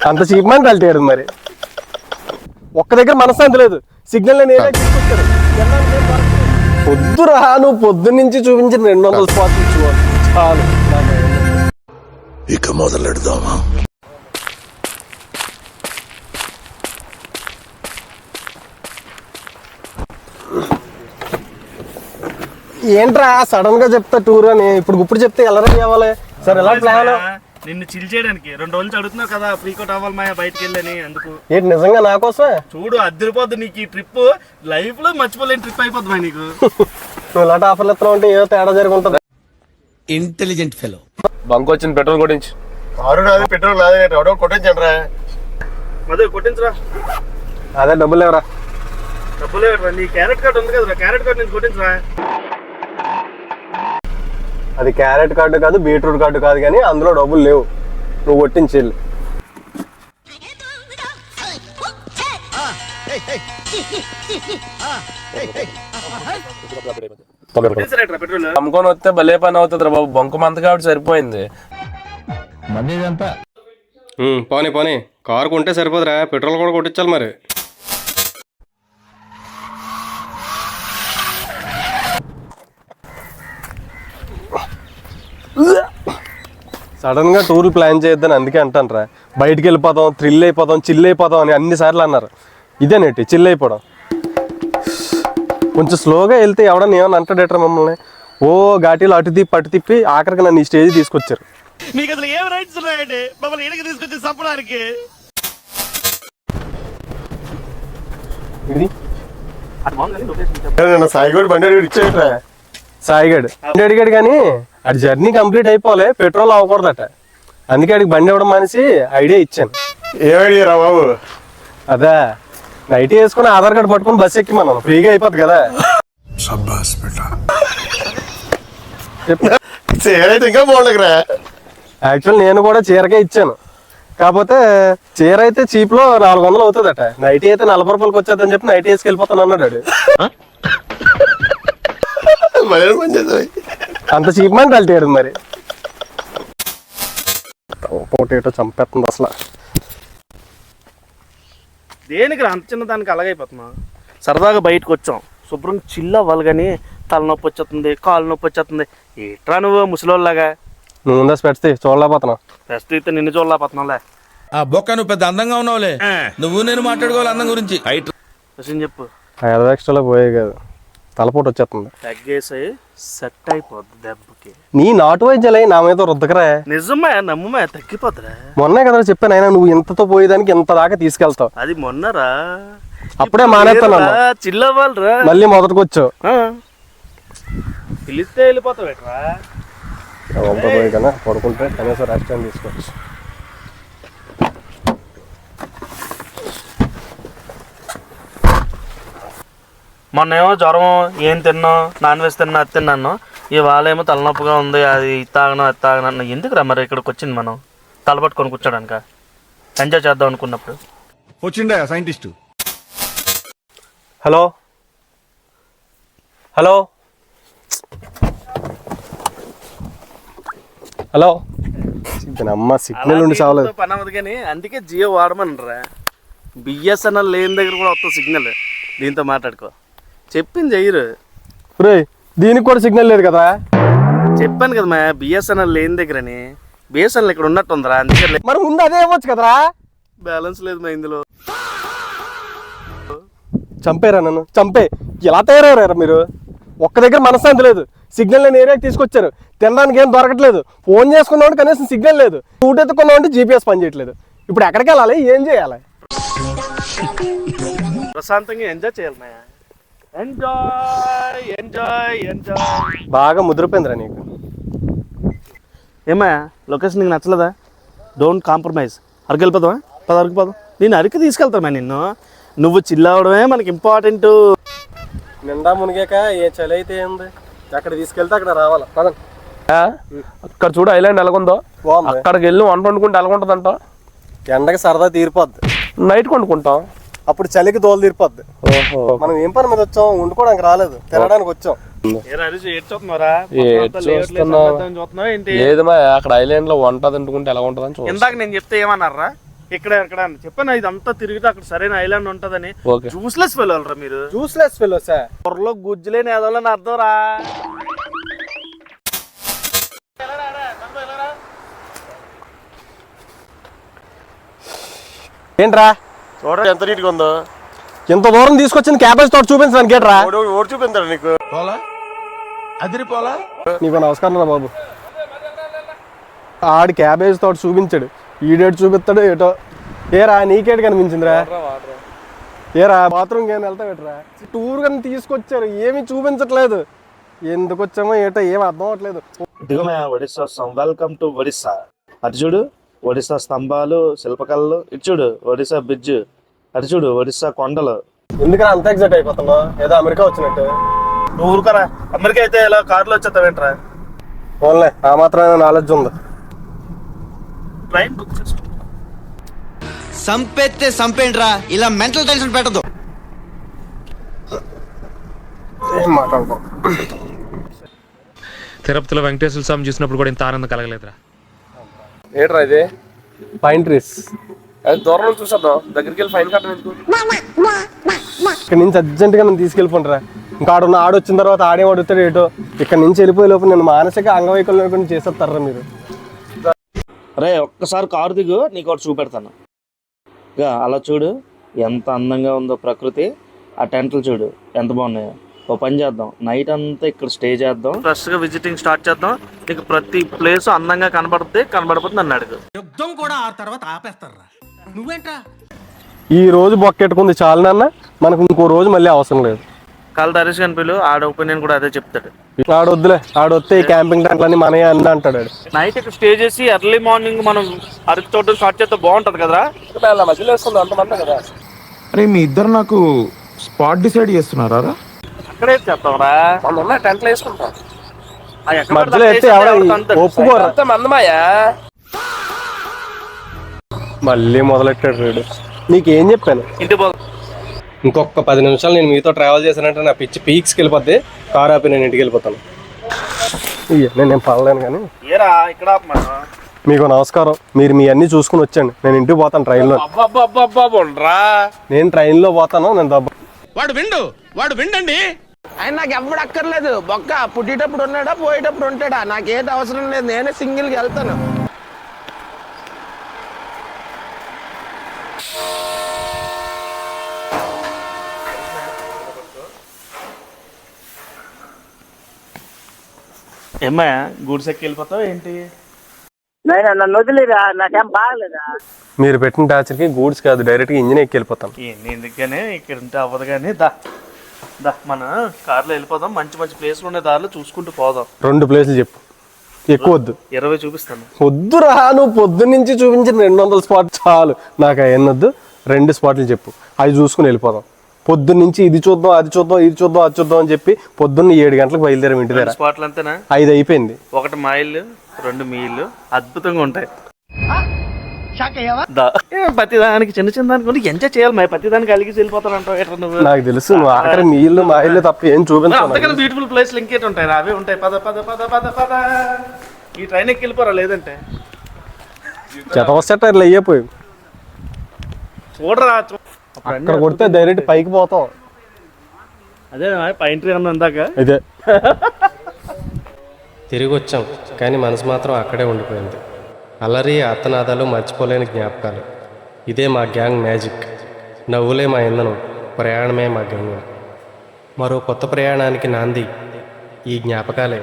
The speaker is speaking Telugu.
అంత చీప్ మెంటాలిటీ ఏడు మరి. ఒక్క దగ్గర మనశ్శాంతి లేదు, సిగ్నల్ తీసుకొచ్చారు. పొద్దురా నువ్వు పొద్దున్న నుంచి చూపించిన 200 స్పాట్లు చాలు. ఇక మొదలెడదామా? ఏంట్రా సడన్ గా చెప్తా టూర్ అని, ఇప్పుడు చెప్తే ఎలా రెడీ అవ్వాలి? సరే ఎలా ప్లాన్? నిన్ను చిల్ చేయడానికి 2 రోజులు అడుగుతున్నావు కదా, ఫ్రీకోట్ అవ్వాలి మాయా బయటకు వెళ్ళని. అందుకు ఏంటి నిజంగా నా కోసం? చూడు అద్దరిపోద్దు నీకు ఈ ట్రిప్, లైఫ్ లో మర్చిపోలేని ట్రిప్ అయిపోద్ది మా నీకు. నువ్వు ఇలాంటి ఆఫర్లు ఎత్తున్నా ఉంటే ఏదో తేడా జరుగుతుంది. Intelligent fellow. బంక్ వచ్చింది, పెట్రోల్ కొట్టించి. పెట్రోల్ కొట్టించండి రా. మధు కొట్టించరా. అదే డబ్బులు లేవరా. డబ్బులు లేవరా, నీ క్యారెట్ కార్డు ఉంది కదా, క్యారెట్ కార్డు నేను కొట్టించరా. అది క్యారెట్ కార్డు కాదు, బీట్రూట్ కార్డు కాదు, కానీ అందులో డబ్బులు లేవు. నువ్వు కొట్టించేళ్ళు. అమ్ముకొని వస్తే భలే పని అవుతుంది రా బాబు. బంకు మంత కాబట్టి సరిపోయింది. పోనీ కారు కొంటే సరిపోదురా, పెట్రోల్ కూడా కొట్టించాలి మరి. సడన్ గా టూర్ ప్లాన్ చేయొద్దని అందుకే అంటాను రా. బయటికి వెళ్ళిపోతాం, థ్రిల్ అయిపోతాం, చిల్ అయిపోతాం అని అన్నిసార్లు అన్నారు. ఇదేనేటి చిల్ అయిపోవడం. కొంచెం స్లోగా వెళ్తే ఎవడన్నా ఏమన్నా అంటాడేట్రా మమ్మల్ని. ఓ ఘాటీలో అటు తిప్పి ఆఖరికి నన్ను ఈ స్టేజ్ తీసుకొచ్చారు. మీకు అసలు ఏం రైట్స్ ఉన్నాయండి మమ్మల్ని ఇడికి తీసుకొచ్చి చంపడానికి? సాయిగడ్ బండి అడిగాడు కానీ అది జర్నీ కంప్లీట్ అయిపోలే, పెట్రోల్ అవ్వకూడదట. అందుకే అడిగి బండి ఇవ్వడం మనిషి ఐడియా ఇచ్చాను. ఏ ఐడియా రా బాబు? అదే నైట్ వేసుకుని ఆధార్ కార్డు పట్టుకుని బస్ ఎక్కి మనం ఫ్రీగా అయిపోద్ది కదా. ఇంకా బాగుండదురా. యాక్చువల్ నేను కూడా చీరకే ఇచ్చాను, కాకపోతే చీర అయితే చీప్ లో 400 అవుతుందట. నైట్ అయితే 40 రూపాయలకి వచ్చేదని చెప్పి నైట్ వేసుకెళ్ళిపోతాను అన్నాడు. అంత చీప్ మెంటాలిటీ ఏడు మరి. పొటాటో చంపేస్తుంది అసలు. దేనికి అంత చిన్న దానికి అలాగైపోతున్నా? సరదాగా బయటకు వచ్చాం, శుభ్రం చిల్ అవ్వాలి కానీ తలనొప్పి వచ్చేస్తుంది, కాలు నొప్పి వచ్చేస్తుంది. ఏట్రా నువ్వు ముసలోళ్ళలాగా? నువ్వు ఉందా స్పెట్స్ చూడలేకపోతున్నా. ఫస్ట్ అయితే నిన్ను చూడలేకపోతున్నావులే. ఆ బొక్క నువ్వు పెద్ద అందంగా ఉన్నావులే. నువ్వు నేను మాట్లాడుకోవాలి అందం గురించి. క్వశ్చన్ చెప్పు. 5 ఎక్స్ట్రాలో పోయే కాదు, తలపోటు వచ్చేస్తుంది. తగ్గేసి సెట్ అయిపోద్ది దెబ్బకి. నీ నాటు వైద్యాలే నా మీద రుద్దకరా. నిజమే, నమ్మమే, తగ్గిపోద్దిరా. మొన్నే కదా చెప్పాను అయినా నువ్వు ఇంతతో పోయేదానికి ఇంత దాకా తీసుకెళ్తావు. అది మొన్నరా, అప్పుడే మానేస్తాను. చిల్ అవ్వాలిరా. మళ్ళీ మొదటికి వచ్చావు. పిలిస్తే వెళ్ళిపోతావు ఎట్రా. పోయి కదా పడుకుంటే కనీసం రెస్టారెంట్ తీసుకోవచ్చు. మొన్నేమో జ్వరం, ఏం తిన్నావు, నాన్ వెజ్ తిన్నా, అది తిన్నాను. ఇవాళ ఏమో తలనొప్పిగా ఉంది, అది తాగను అది తాగను. ఎందుకురా మరి ఇక్కడికి వచ్చింది మనం? తలపట్టుకొని కూర్చోడానిక? ఎంజాయ్ చేద్దాం అనుకున్నప్పుడు వచ్చిండా సైంటిస్ట్. Hello hello hello. అమ్మ సిగ్నల్ ఉండి చావలేదు. పని అవ్వదు కానీ అందుకే జియో వాడమనరా. బిఎస్ఎన్ఎల్ లేని దగ్గర కూడా వస్తుంది సిగ్నల్. దీంతో మాట్లాడుకో. చెప్పింది చెయ్యరు. దీనికి కూడా సిగ్నల్ లేదు కదా. చెప్పాను కదా మా బిఎస్ఎన్ఎల్ లేని దగ్గరని. బిఎస్ఎన్ఎల్ ఇక్కడ ఉన్నట్టుందిరా, అందుకే. మరి ముందు అదే ఇవ్వచ్చు కదరా. బ్యాలెన్స్ లేదు మా ఇందులో. చంపేరా నన్ను, చంపే. ఎలా తయారయ్యారా మీరు? ఒక్క దగ్గర మనశ్శాంతి లేదు, సిగ్నల్ లేని ఏరియాకి తీసుకొచ్చారు. తినడానికి ఏం దొరకట్లేదు. ఫోన్ చేసుకున్నామంటే కనీసం సిగ్నల్ లేదు. రూట్ ఎత్తుకున్నామంటే జీపీఎస్ పని చేయట్లేదు. ఇప్పుడు ఎక్కడికి వెళ్ళాలి, ఏం చేయాలి? ప్రశాంతంగా ఎంజాయ్ చేయాలి మాయా. Enjoy enjoy enjoy. బాగా ముదిరిపోయిందిరా నీకు. ఏమా లొకేషన్ నీకు నచ్చలేదా? Don't compromise. అరకు వెళ్ళిపోదామా? అరకు పోదాం. నేను అరకు తీసుకెళ్తామా నిన్ను. నువ్వు చిల్ అవడమే మనకి ఇంపార్టెంట్. నిండా మునిగాక ఏ చలి అయితే ఏంది, అక్కడ తీసుకెళ్తే అక్కడ రావాలి. పదండి. అక్కడ చూడు ఐలాండ్ ఎలాగుందో. అక్కడికి వెళ్ళి వంట వండుకుంటే ఎలాగుంటదంట. ఎండకి సరదా తీరిపోద్ది. నైట్ వండుకుంటాం, అప్పుడు చలికి దోలు తీరిపోద్ది. మనం ఏం పని మీద వచ్చాం? వండుకోవడానికి రాలేదు, తినడానికి వచ్చాం. లేదు మా అక్కడ ఐలాండ్ లో వంట తింటుకుంటే ఎలా ఉంటదని చూడండి. ఇందాక నేను చెప్తే ఏమన్నారా? ఇక్కడ ఎక్కడ చెప్పాను ఇదంతా తిరిగితే అక్కడ సరైన ఐలాండ్ ఉంటదని. ఓకే. జ్యూస్లెస్ వెళ్ళాలరా మీరు. జ్యూస్లెస్ ఫెలో సార్. త్వరలో గుజ్జులేని ఏదోలని అర్థం రా. ఏంట్రా చూడండి ఎంత నీట్గా ఉందో. ఎంత దూరం తీసుకొచ్చింది క్యాబేజ్ తోట చూపించడానికి ఏంట్రా? ఓడి చూపించాడు నీకు. పోలా అదిరిపోలా. నీకు నమస్కారం రా బాబు. ఆడి క్యాబేజ్ తోట చూపించాడు, ఈడేటు చూపిస్తాడు ఏటో. ఏరా నీకేటి కనిపించిందిరా? ఏరా బాత్రూమ్కి ఏమైనా వెళ్తావేట్రా? టూర్ కానీ తీసుకొచ్చారు, ఏమీ చూపించట్లేదు. ఎందుకు వచ్చామో ఏటో ఏం అర్థం అవట్లేదు. ఇదిగో మేము ఒడిస్సా వస్తాం. Welcome to Odisha. అటు చూడు ఒడిస్సా స్తంభాలు, శిల్పకళలు. ఇటు చూడు ఒడిస్సా బ్రిడ్జ్. అటు చూడు ఒడిస్సా కొండలు. ఎందుకని అంత ఎగ్జైట్ అయిపోతున్నావు? ఏదో అమెరికా వచ్చినట్టు. నువ్వు ఊరుకోరా. అమెరికా అయితే ఇలా కార్లో వచ్చేస్తావేంట్రా? ఓన్లే ఆ మాత్రమే నాలెడ్జ్ ఉంది. ట్రైన్ బుక్ చేసుకో. సంపేస్తే సంపేండ్రా, ఇలా మెంటల్ టెన్షన్ పెట్టదు. ఏం మాట్లాడుకో. తిరుపతిలో వెంకటేశ్వర స్వామి చూసినప్పుడు కూడా ఇంత ఆనందం కలగలేదురా. ఏంట్రా ఇది? Pine trees. అది దూరం నుంచి చూసేద్దాం, దగ్గరికి వెళ్ళి ఫైన్ కట్టడం ఎందుకు? ఇక్కడ నుంచి అర్జెంట్గా నన్ను తీసుకెళ్ళిపోండిరా. ఇంకా ఆడున్న ఆడొచ్చిన తర్వాత ఆడేం అడుగుతాడు ఏటో. ఇక్కడ నుంచి వెళ్ళిపోయే లోపు నేను మానసిక అంగవైకల్యం చేసేస్తారా మీరు? రే ఒక్కసారి కారు దిగు, నీకు ఒకటి చూపెడతాను. ఇక అలా చూడు ఎంత అందంగా ఉందో ప్రకృతి. ఆ టెంట్లు చూడు ఎంత బాగున్నాయో. ఓ పని చేద్దాం, నైట్ అంతా ఇక్కడ స్టే చేద్దాం, ఫ్రెష్గా విజిటింగ్ స్టార్ట్ చేద్దాం. నీకు ప్రతి ప్లేస్ అందంగా కనబడిపోతుంది నన్ను అడుగు. యుద్ధం కూడా ఆ తర్వాత ఆపేస్తారా? నువ్వేంట్రా? ఈ రోజు బొక్కెట్టుకుంది చాలు నాన్న, మనకు ఇంకో రోజు మళ్ళీ అవసరం లేదు. కాల్ దర్శ కనిపిలు ఆడ ఒపీనియన్ కూడా అదే చెప్తాడు. ఆడొద్దులే, ఆడొస్తే ఈ క్యాంపింగ్ టెంట్లన్నీ మనయే అన్నీ అంటాడు. నైట్ ఇక్కడ స్టే చేసి ఎర్లీ మార్నింగ్ మనం అరకు తోట స్టార్ట్ చేస్తే బాగుంటది కదరా. మధ్యలో వేసుకుందాం అంతమంది కదా. అరే మీ ఇద్దరు నాకు స్పాట్ డిసైడ్ చేస్తున్నారా? అక్కడే చేస్తాంరా. మన టెంట్లు వేసుకుంటాం. మధ్యలో అయితే ఎవడ ఒప్పుకోరా. అంత మందమాయా మళ్ళీ మొదలెట్టాడు రేడు. నీకేం చెప్పాను? ఇంటి పో. ఇంకొక 10 నిమిషాలు నేను మీతో ట్రావెల్ చేశానంటే నా పిచ్చి పీక్స్కి వెళ్ళిపోద్ది. కార్ ఆపి నేను ఇంటికి వెళ్ళిపోతాను. నేను పడలేను కానీ. ఏరా ఇక్కడ మీకు నమస్కారం. మీరు మీ అన్ని చూసుకుని వచ్చండి, నేను ఇంటికి పోతాను ట్రైన్లో. నేను ట్రైన్లో పోతాను. నేను వాడు విండండి. ఆయన నాకు ఎవడు అక్కర్లేదు. బొక్క పుట్టేటప్పుడు ఉన్నాడా, పోయేటప్పుడు ఉంటాడా, నాకేంటి అవసరం లేదు. నేనే సింగిల్కి వెళ్తాను. ఏమ్మా గూడ్స్ ఎక్కి వెళ్ళిపోతావు ఏంటి? నన్ను వదిలేరా, నాకేం బాగలేదా? మీరు పెట్టిన టార్చర్కి గూడ్స్ కాదు, డైరెక్ట్గా ఇంజిన్ ఎక్కి వెళ్ళిపోతాను. ఎందుకనే ఇక్కడ ఉంటే అవ్వదు కానీ. దా మన కార్లో వెళ్ళిపోదాం. మంచి మంచి ప్లేస్లు ఉండే దారిలో చూసుకుంటూ పోదాం. 2 ప్లేసులు చెప్పు, ఎక్కువ వద్దు. 20 చూపిస్తాను. వద్దురా, నువ్వు పొద్దున్న నుంచి చూపించిన 200 స్పాట్ చాలు నాకు. అవన్నొద్దు, 2 స్పాట్లు చెప్పు, అవి చూసుకుని వెళ్ళిపోదాం. పొద్దున్న నుంచి ఇది చూద్దాం, అది చూద్దాం, ఇది చూద్దాం, అది చూద్దాం అని చెప్పి పొద్దున్న 7 గంటలకు బయలుదేరాం ఇంటి దగ్గర. స్పాట్లు అంతేనా? 5 అయిపోయింది. 1 మైల్ 2 మీళ్ళు అద్భుతంగా ఉంటాయి. ప్రతిదానికి చిన్న చిన్న దానికి ఎంజాయ్ చేయాలి. మరి ప్రతిదానికి అలిగి వెళ్ళిపోతాను అంటావు నువ్వు. నాకు తెలుసు, నువ్వు ఆఖరి మీ ఇల్లు మా ఇల్లు తప్ప ఏం చూపించాను. అంతకన్నా బ్యూటిఫుల్ ప్లేస్లు ఇంకేటి ఉంటాయి? అవే ఉంటాయి. పద పద పద పద పద. ఈ ట్రైన్ ఎక్కి వెళ్ళిపోరా, లేదంటే చెత్త ఇట్లా అయ్యిపోయి చూడరా. అక్కడ కొడితే డైరెక్ట్ పైకి పోతాం. అదే పైన ట్రీ అన్న ఇందాక. ఇదే తిరిగి వచ్చాం, కానీ మనసు మాత్రం అక్కడే ఉండిపోయింది. అల్లరి అత్తనాదాలు మర్చిపోలేని జ్ఞాపకాలు. ఇదే మా గ్యాంగ్ మ్యాజిక్. నవ్వులే మా ఇంధనం, ప్రయాణమే మా గమ్యం. మరో కొత్త ప్రయాణానికి నాంది ఈ జ్ఞాపకాలే.